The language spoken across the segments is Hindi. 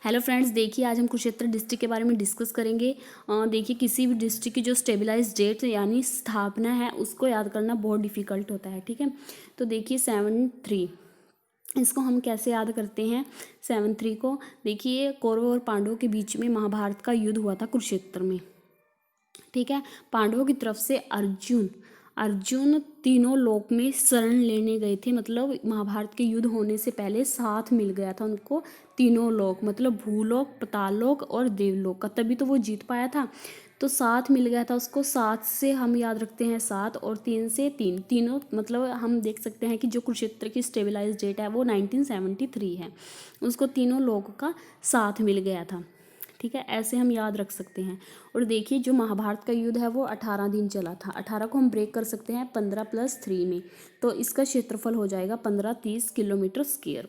हेलो फ्रेंड्स, देखिए आज हम कुरुक्षेत्र डिस्ट्रिक्ट के बारे में डिस्कस करेंगे। देखिए किसी भी डिस्ट्रिक्ट की जो स्टेबलाइज डेट यानी स्थापना है उसको याद करना बहुत डिफिकल्ट होता है। ठीक है, तो देखिए 7-3 इसको हम कैसे याद करते हैं। 7-3 को देखिए कौरवों और पांडवों के बीच में महाभारत का युद्ध हुआ था कुरुक्षेत्र में। ठीक है, पांडवों की तरफ से अर्जुन तीनों लोक में शरण लेने गए थे। मतलब महाभारत के युद्ध होने से पहले साथ मिल गया था उनको तीनों लोक, मतलब भूलोक, पाताललोक और देवलोक का, तभी तो वो जीत पाया था। तो साथ मिल गया था उसको। 7 से हम याद रखते हैं 7, और 3 से 3, तीनों मतलब हम देख सकते हैं कि जो कुरुक्षेत्र की स्टेबलाइज डेट है वो 1973 है। उसको तीनों लोगों का साथ मिल गया था। ठीक है, ऐसे हम याद रख सकते हैं। और देखिए जो महाभारत का युद्ध है वो 18 दिन चला था। 18 को हम ब्रेक कर सकते हैं 15 + 3 में, तो इसका क्षेत्रफल हो जाएगा 1530 किलोमीटर स्क्वायर।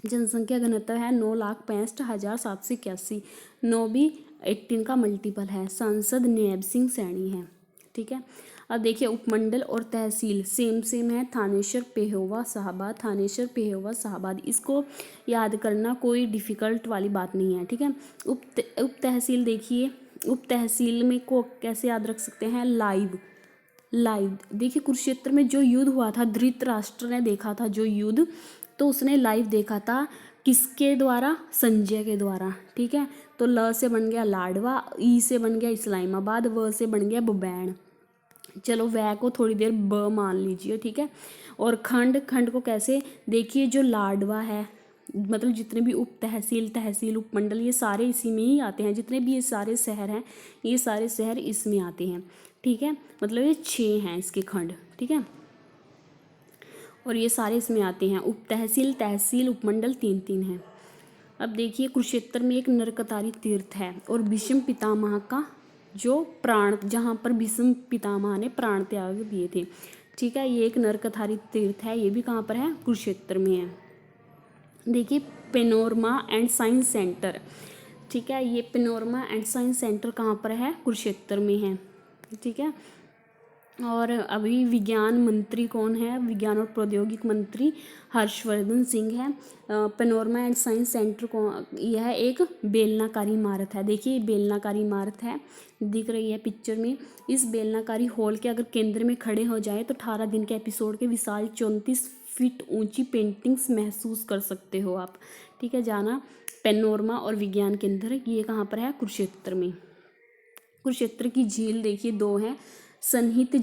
जनसंख्या घनत्व है 9,65,781। 9 भी 18 का मल्टीपल है। सांसद नैब सिंह सैनी है। ठीक है, अब देखिए उपमंडल और तहसील सेम है। थानेश्वर, पेहोवा, शाहबाद, थानेश्वर, पेहोवा, शाहबाद, इसको याद करना कोई डिफ़िकल्ट वाली बात नहीं है। ठीक है, उप तहसील देखिए, उप तहसील में को कैसे याद रख सकते हैं। लाइव देखिए कुरुक्षेत्र में जो युद्ध हुआ था, धृतराष्ट्र ने देखा था जो युद्ध, तो उसने लाइव देखा था। किसके द्वारा? संजय के द्वारा। ठीक है, तो ल से बन गया लाडवा, ई से बन गया इस्लामाबाद, व से बन गया बुबैन। चलो वह को थोड़ी देर ब मान लीजिए। ठीक है, और खंड को कैसे देखिए, जो लाडवा है, मतलब जितने भी उप तहसील उपमंडल ये सारे इसी में ही आते हैं। जितने भी ये सारे शहर हैं, ये सारे शहर इसमें आते हैं। ठीक है, मतलब ये 6 हैं इसके खंड। ठीक है, और ये सारे इसमें आते हैं। उप तहसील उपमंडल 3-3 हैं। अब देखिए कुरुक्षेत्र में एक नरकतारी तीर्थ है और भीष्म पितामह का जो प्राण, जहाँ पर भीष्म पितामह ने प्राण त्याग दिए थे। ठीक है, ये एक नरकतारी तीर्थ है। ये भी कहाँ पर है? कुरुक्षेत्र में है। देखिए पेनोरमा एंड साइंस सेंटर। ठीक है, ये पेनोरमा एंड साइंस सेंटर कहाँ पर है? कुरुक्षेत्र में है। ठीक है, और अभी विज्ञान मंत्री कौन है? विज्ञान और प्रौद्योगिकी मंत्री हर्षवर्धन सिंह है। पेनोरमा एंड साइंस सेंटर को, यह एक बेलनाकारी इमारत है। देखिए बेलनाकारी इमारत है, दिख रही है पिक्चर में। इस बेलनाकारी हॉल के अगर केंद्र में खड़े हो जाए तो 18 दिन के एपिसोड के विशाल 34 फीट ऊंची पेंटिंग्स महसूस कर सकते हो आप। ठीक है, जाना पेनोरमा और विज्ञान केंद्र, ये कहाँ पर है? कुरुक्षेत्र में। कुरुक्षेत्र की झील देखिए 2 हैं। सन्निहित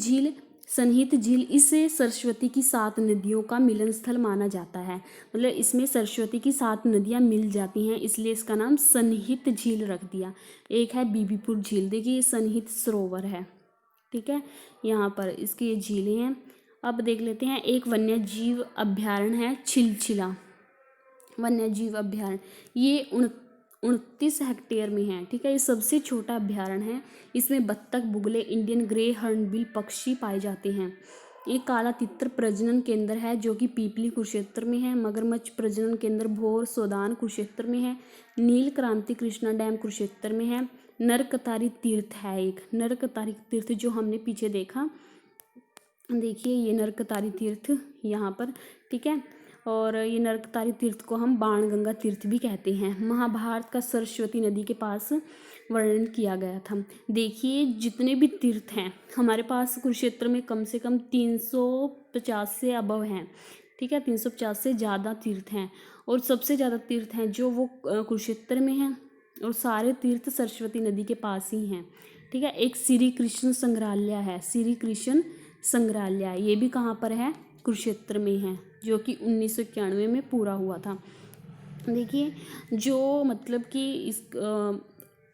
झील इसे सरस्वती की 7 नदियों का मिलन स्थल माना जाता है। मतलब इसमें सरस्वती की 7 नदियाँ मिल जाती हैं, इसलिए इसका नाम सन्निहित झील रख दिया। एक है बीबीपुर झील, देखिए ये सन्निहित सरोवर है। ठीक है, यहाँ पर इसकी ये झीलें हैं। अब देख लेते हैं, एक वन्य जीव अभ्यारण्य है छिलछिला वन्य जीव अभ्यारण्य। ये 29 हेक्टेयर में है। ठीक है, ये सबसे छोटा अभ्यारण्य है। इसमें बत्तख, बुगले, इंडियन ग्रे हॉर्नबिल पक्षी पाए जाते हैं। एक काला तितर प्रजनन केंद्र है जो कि पीपली कुरुक्षेत्र में है। मगरमच्छ प्रजनन केंद्र भोर सोदान कुरुक्षेत्र में है। नील क्रांति कृष्णा डैम कुरुक्षेत्र में है। नरकतारी तीर्थ है एक, नरकतारी तीर्थ जो हमने पीछे देखा। देखिए ये नरकतारी तीर्थ यहाँ पर। ठीक है, और ये नरकतारी तीर्थ को हम बाणगंगा तीर्थ भी कहते हैं। महाभारत का सरस्वती नदी के पास वर्णन किया गया था। देखिए जितने भी तीर्थ हैं हमारे पास कुरुक्षेत्र में, कम से कम 350 से अबव हैं। ठीक है, 350 से ज़्यादा तीर्थ हैं, और सबसे ज़्यादा तीर्थ हैं जो वो कुरुक्षेत्र में हैं, और सारे तीर्थ सरस्वती नदी के पास ही हैं। ठीक है, एक श्री कृष्ण संग्रहालय है, श्री कृष्ण संग्रहालय, ये भी कहाँ पर है? कुरुक्षेत्र में है, जो कि 1991 में पूरा हुआ था। देखिए जो मतलब कि इस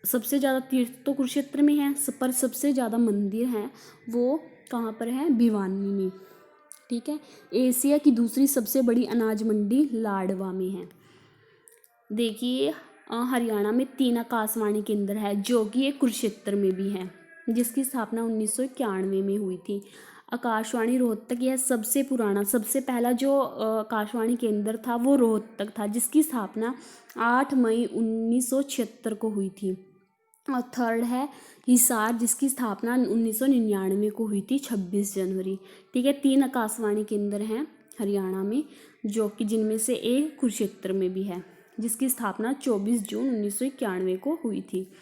सबसे ज़्यादा तीर्थ तो कुरुक्षेत्र में है, पर सबसे ज़्यादा मंदिर हैं वो कहाँ पर है? भिवानी में। ठीक है, एशिया की दूसरी सबसे बड़ी अनाज मंडी लाडवा में है। देखिए हरियाणा में 3 आकाशवाणी केंद्र है जो कि एक कुरुक्षेत्र में भी है, जिसकी स्थापना 1991 में हुई थी। आकाशवाणी रोहतक, यह सबसे पुराना, सबसे पहला जो आकाशवाणी केंद्र था वो रोहतक था, जिसकी स्थापना 8 मई 1976 को हुई थी। और थर्ड है हिसार, जिसकी स्थापना 1999 को हुई थी, 26 जनवरी। ठीक है, 3 आकाशवाणी केंद्र हैं हरियाणा में, जो कि जिनमें से एक कुरुक्षेत्र में भी है। जिसकी स्थापना 24 जून 1991 को हुई थी।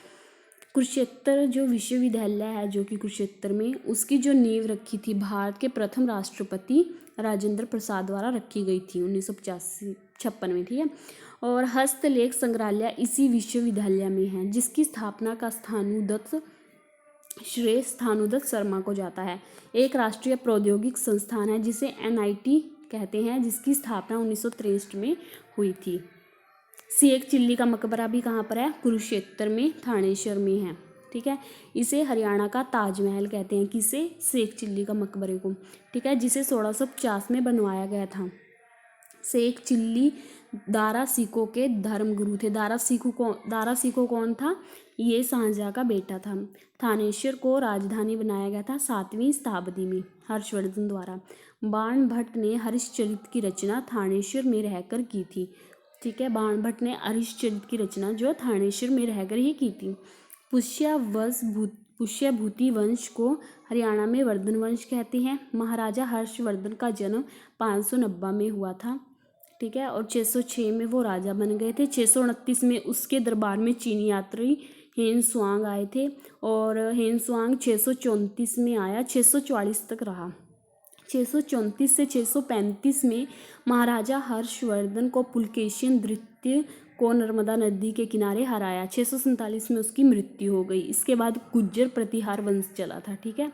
कुरुक्षेत्र जो विश्वविद्यालय है जो कि कुरुक्षेत्र में, उसकी जो नींव रखी थी भारत के प्रथम राष्ट्रपति राजेंद्र प्रसाद द्वारा रखी गई थी 1956 में, ठीक है। और हस्तलेख संग्रहालय इसी विश्वविद्यालय में है, जिसकी स्थापना का श्रेय स्थानुदत्त शर्मा को जाता है। एक राष्ट्रीय प्रौद्योगिक संस्थान है जिसे NIT कहते हैं, जिसकी स्थापना 1963 में हुई थी। शेख चिल्ली का मकबरा भी कहाँ पर है? कुरुक्षेत्र में, थानेश्वर में है, ठीक है। इसे हरियाणा का ताजमहल कहते हैं। किसे? शेख चिल्ली का मकबरे को, ठीक है, जिसे 1650 में बनवाया गया था। शेख चिल्ली दारा सिखों के धर्मगुरु थे। दारा सिखो कौन था? ये शाहजहाँ का बेटा था। थानेश्वर को राजधानी बनाया गया था 7वीं शताब्दी में हर्षवर्धन द्वारा। बाण भट्ट ने हरिश्चरित की रचना थानेश्वर में रहकर की थी, ठीक है। बाण भट्ट ने हरिश्चरित की रचना जो थानेश्वर में रहकर ही की थी। पुष्यभूति वंश को हरियाणा में वर्धन वंश कहते हैं। महाराजा हर्षवर्धन का जन्म 590 में हुआ था, ठीक है, और 606 में वो राजा बन गए थे। 629 में उसके दरबार में चीनी यात्री हेन सुआंग आए थे, और हेन सुआंग 634 में आया, 644 तक रहा। 634 से 635 में महाराजा हर्षवर्धन को पुलकेशिन द्वितीय को नर्मदा नदी के किनारे हराया। 647 में उसकी मृत्यु हो गई। इसके बाद गुज्जर प्रतिहार वंश चला था, ठीक है।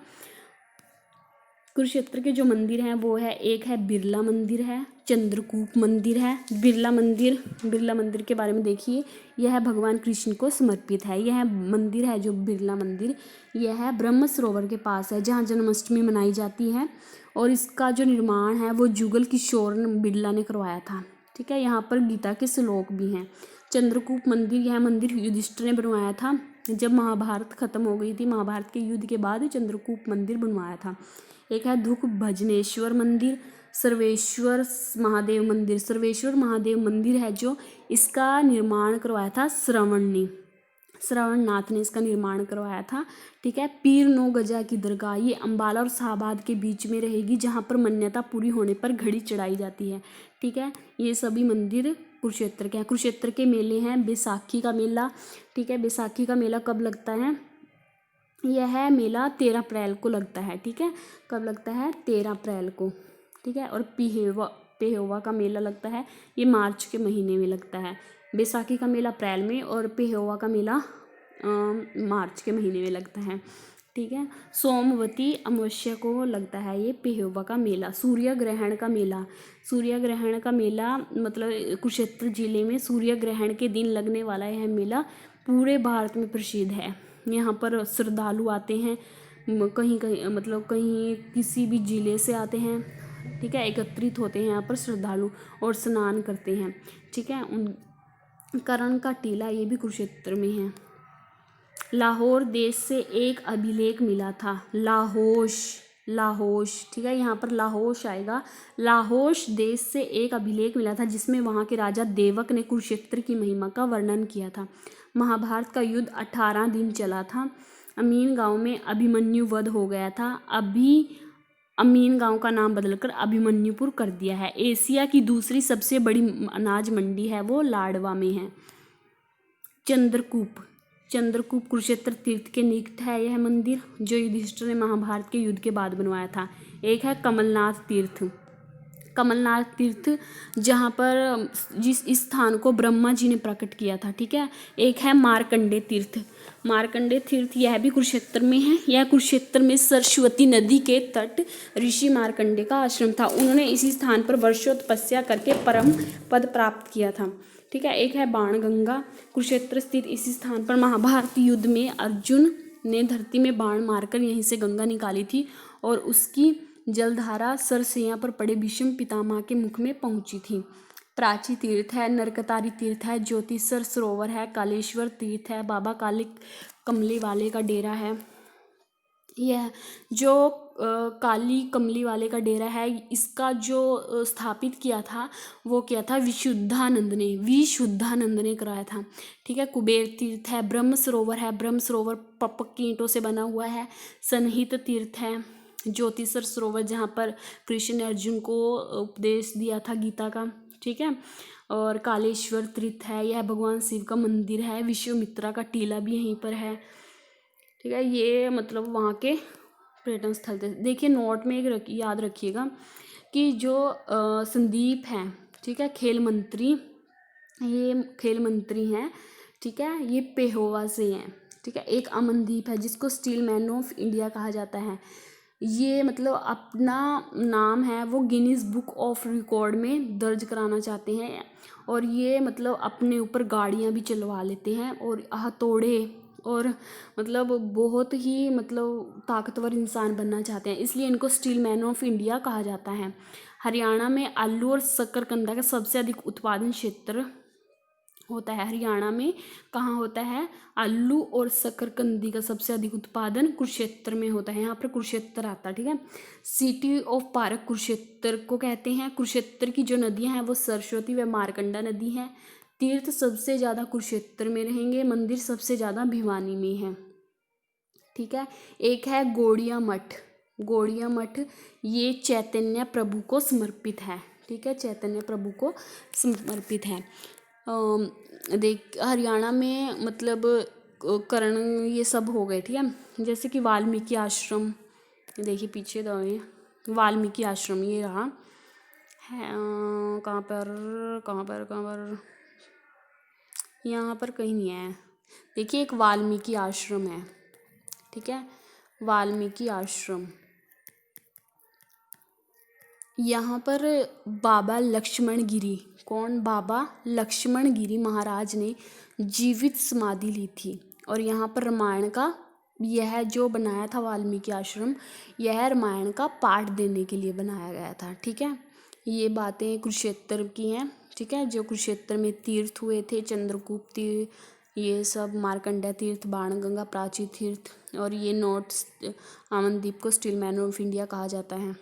कुरुक्षेत्र के जो मंदिर हैं वो है, एक है बिरला मंदिर है, चंद्रकूप मंदिर है। बिरला मंदिर के बारे में देखिए, यह भगवान कृष्ण को समर्पित है। यह मंदिर है जो बिरला मंदिर, यह है ब्रह्म सरोवर के पास है, जहाँ जन्माष्टमी मनाई जाती है। और इसका जो निर्माण है वो जुगल किशोर बिरला ने करवाया था, ठीक है। यहाँ पर गीता के श्लोक भी हैं। चंद्रकूप मंदिर, यह मंदिर युधिष्ठिर ने बनवाया था जब महाभारत खत्म हो गई थी। महाभारत के युद्ध के बाद चंद्रकूप मंदिर बनवाया था। एक है दुख भजनेश्वर मंदिर, सर्वेश्वर महादेव मंदिर। सर्वेश्वर महादेव मंदिर है जो, इसका निर्माण करवाया था श्रवणनाथ ने इसका निर्माण करवाया था, ठीक है। पीर 9 गजा की दरगाह, ये अम्बाला और शाहबाद के बीच में रहेगी, जहाँ पर मान्यता पूरी होने पर घड़ी चढ़ाई जाती है, ठीक है। ये सभी मंदिर कुरुक्षेत्र के हैं। कुरुक्षेत्र के मेले हैं, बैसाखी का मेला, ठीक है। बैसाखी का मेला कब लगता है? यह मेला 13 अप्रैल को लगता है, ठीक है। कब लगता है? 13 अप्रैल को, ठीक है। और पेहोवा का मेला लगता है, ये मार्च के महीने में लगता है। बैसाखी का मेला अप्रैल में और पेहोवा का मेला मार्च के महीने में लगता है, ठीक है। सोमवती अमावस्या को लगता है ये पेहोवा का मेला। सूर्य ग्रहण का मेला मतलब कुरुक्षेत्र जिले में सूर्य ग्रहण के दिन लगने वाला यह मेला पूरे भारत में प्रसिद्ध है। यहाँ पर श्रद्धालु आते हैं, कहीं किसी भी जिले से आते हैं, ठीक है, एकत्रित होते हैं यहाँ पर श्रद्धालु और स्नान करते हैं, ठीक है। करण का टीला, ये भी कुरुक्षेत्र में है। लाहौर देश से एक अभिलेख मिला था, लाहौश, ठीक है, यहाँ पर लाहौश आएगा। लाहौश देश से एक अभिलेख मिला था जिसमें वहाँ के राजा देवक ने कुरुक्षेत्र की महिमा का वर्णन किया था। महाभारत का युद्ध 18 दिन चला था। अमीन गांव में अभिमन्यु वध हो गया था। अमीन गांव का नाम बदलकर अभिमन्युपुर कर दिया है। एशिया की दूसरी सबसे बड़ी अनाज मंडी है वो लाडवा में है। चंद्रकूप कुरुक्षेत्र तीर्थ के निकट है यह मंदिर, जो युधिष्ठिर ने महाभारत के युद्ध के बाद बनवाया था। एक है कमलनाथ तीर्थ, जहाँ पर जिस स्थान को ब्रह्मा जी ने प्रकट किया था, ठीक है। एक है मार्कंडे तीर्थ, यह भी कुरुक्षेत्र में है। यह कुरुक्षेत्र में सरस्वती नदी के तट ऋषि मार्कंडे का आश्रम था। उन्होंने इसी स्थान पर वर्षों तपस्या करके परम पद प्राप्त किया था, ठीक है। एक है बाणगंगा, कुरुक्षेत्र स्थित इसी स्थान पर महाभारत युद्ध में अर्जुन ने धरती में बाण मारकर यहीं से गंगा निकाली थी और उसकी जलधारा सरसैया पर पड़े भीष्म पितामह के मुख में पहुंची थी। प्राची तीर्थ है, नरकतारी तीर्थ है, ज्योतिषर सरोवर है, कालेश्वर तीर्थ है, बाबा कमली वाले का डेरा है। यह जो काली कमली वाले का डेरा है, इसका जो स्थापित किया था वो किया था विशुद्धानंद ने कराया था, ठीक है। कुबेर तीर्थ है, ब्रह्म सरोवर पपक की ईंटों से बना हुआ है। सनहित तीर्थ है, ज्योतिषर सरोवर जहाँ पर कृष्ण ने अर्जुन को उपदेश दिया था गीता का, ठीक है। और कालेश्वर तीर्थ है, यह भगवान शिव का मंदिर है। विश्वामित्रा का टीला भी यहीं पर है। ठीक है, ये मतलब वहाँ के पर्यटन स्थल थे। देखिए नोट में एक याद रखिएगा कि जो संदीप हैं, ठीक है, खेल मंत्री, ये खेल मंत्री हैं, ठीक है, ये पेहोवा से हैं। ठीक है, एक अमनदीप है जिसको स्टील मैन ऑफ इंडिया कहा जाता है। ये मतलब अपना नाम है वो गिनीज बुक ऑफ रिकॉर्ड में दर्ज कराना चाहते हैं, और ये मतलब अपने ऊपर गाड़ियाँ भी चलवा लेते हैं और हथौड़े, और मतलब बहुत ही मतलब ताकतवर इंसान बनना चाहते हैं, इसलिए इनको स्टील मैन ऑफ इंडिया कहा जाता है। हरियाणा में आलू और शकरकंद का सबसे अधिक उत्पादन क्षेत्र होता है। हरियाणा में कहाँ होता है? आलू और शकरकंदी का सबसे अधिक उत्पादन कुरुक्षेत्र में होता है। यहाँ पर कुरुक्षेत्र आता है। ठीक है, सिटी ऑफ पार्क कुरुक्षेत्र को कहते हैं। कुरुक्षेत्र की जो नदियाँ हैं वो सरस्वती व मारकंडा नदी है। तीर्थ सबसे ज़्यादा कुरुक्षेत्र में रहेंगे, मंदिर सबसे ज़्यादा भिवानी में है। ठीक है, एक है गौड़िया मठ। गौड़िया मठ ये चैतन्य प्रभु को समर्पित है। ठीक है, चैतन्य प्रभु को समर्पित है। देख हरियाणा में मतलब करण ये सब हो गए। ठीक है, जैसे कि वाल्मीकि आश्रम, देखिए पीछे दो ये वाल्मीकि आश्रम ये रहा है। कहाँ पर यहाँ पर कहीं नहीं है। देखिए एक वाल्मीकि आश्रम है। ठीक है, वाल्मीकि आश्रम, यहाँ पर बाबा लक्ष्मण गिरी, कौन? बाबा लक्ष्मण गिरी महाराज ने जीवित समाधि ली थी, और यहाँ पर रामायण का यह जो बनाया था वाल्मीकि आश्रम, यह रामायण का पाठ देने के लिए बनाया गया था। ठीक है, ये बातें कुरुक्षेत्र की हैं। ठीक है, जो कुरुक्षेत्र में तीर्थ हुए थे, चंद्रगुप्त, ये सब मार्कंडा तीर्थ, बाणगंगा, प्राची तीर्थ, और ये नोट्स अमनदीप को स्टील मैन ऑफ इंडिया कहा जाता है।